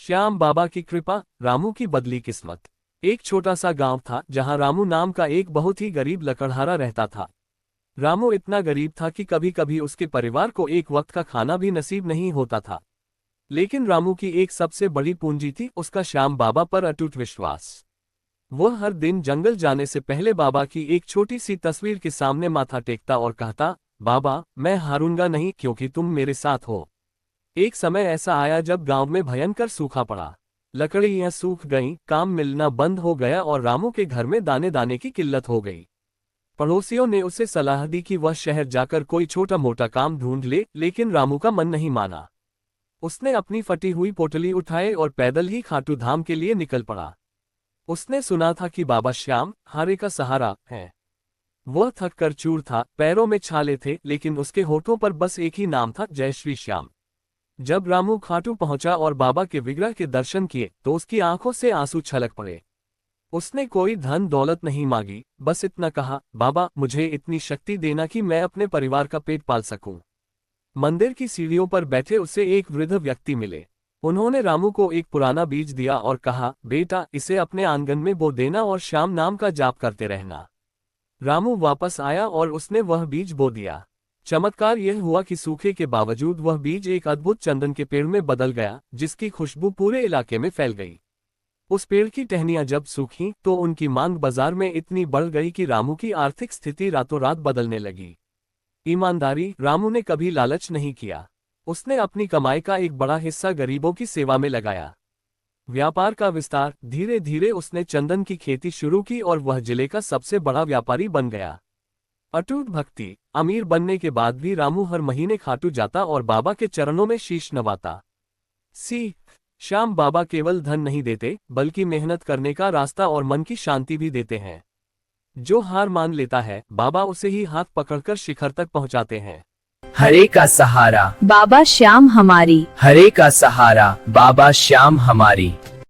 श्याम बाबा की कृपा, रामू की बदली किस्मत। एक छोटा सा गांव था जहां रामू नाम का एक बहुत ही गरीब लकड़हारा रहता था। रामू इतना गरीब था कि कभी कभी उसके परिवार को एक वक्त का खाना भी नसीब नहीं होता था। लेकिन रामू की एक सबसे बड़ी पूंजी थी उसका श्याम बाबा पर अटूट विश्वास। वह हर दिन जंगल जाने से पहले बाबा की एक छोटी सी तस्वीर के सामने माथा टेकता और कहता, बाबा, मैं हारूंगा नहीं क्योंकि तुम मेरे साथ हो। एक समय ऐसा आया जब गांव में भयंकर सूखा पड़ा। लकड़ियां सूख गईं, काम मिलना बंद हो गया और रामू के घर में दाने दाने की किल्लत हो गई। पड़ोसियों ने उसे सलाह दी कि वह शहर जाकर कोई छोटा मोटा काम ढूंढ ले, लेकिन रामू का मन नहीं माना। उसने अपनी फटी हुई पोटली उठाए और पैदल ही खाटू धाम के लिए निकल पड़ा। उसने सुना था कि बाबा श्याम हारे का सहारा है। वह थक कर चूर था, पैरों में छाले थे, लेकिन उसके होठों पर बस एक ही नाम था, जय श्री श्याम। जब रामू खाटू पहुंचा और बाबा के विग्रह के दर्शन किए तो उसकी आंखों से आंसू छलक पड़े। उसने कोई धन दौलत नहीं मांगी, बस इतना कहा, बाबा, मुझे इतनी शक्ति देना कि मैं अपने परिवार का पेट पाल सकूं। मंदिर की सीढ़ियों पर बैठे उसे एक वृद्ध व्यक्ति मिले। उन्होंने रामू को एक पुराना बीज दिया और कहा, बेटा, इसे अपने आंगन में बो देना और श्याम नाम का जाप करते रहना। रामू वापस आया और उसने वह बीज बो दिया। चमत्कार यह हुआ कि सूखे के बावजूद वह बीज एक अद्भुत चंदन के पेड़ में बदल गया, जिसकी खुशबू पूरे इलाके में फैल गई। उस पेड़ की टहनियां जब सूखीं तो उनकी मांग बाजार में इतनी बढ़ गई कि रामू की आर्थिक स्थिति रातों रात बदलने लगी। ईमानदारी, रामू ने कभी लालच नहीं किया। उसने अपनी कमाई का एक बड़ा हिस्सा गरीबों की सेवा में लगाया। व्यापार का विस्तार, धीरे धीरे उसने चंदन की खेती शुरू की और वह जिले का सबसे बड़ा व्यापारी बन गया। अटूट भक्ति, अमीर बनने के बाद भी रामू हर महीने खाटू जाता और बाबा के चरणों में शीश नवाता। सीख, श्याम बाबा केवल धन नहीं देते, बल्कि मेहनत करने का रास्ता और मन की शांति भी देते हैं। जो हार मान लेता है, बाबा उसे ही हाथ पकड़कर शिखर तक पहुंचाते हैं। हरे का सहारा बाबा श्याम हमारी। हरे का सहारा बाबा श्याम हमारी।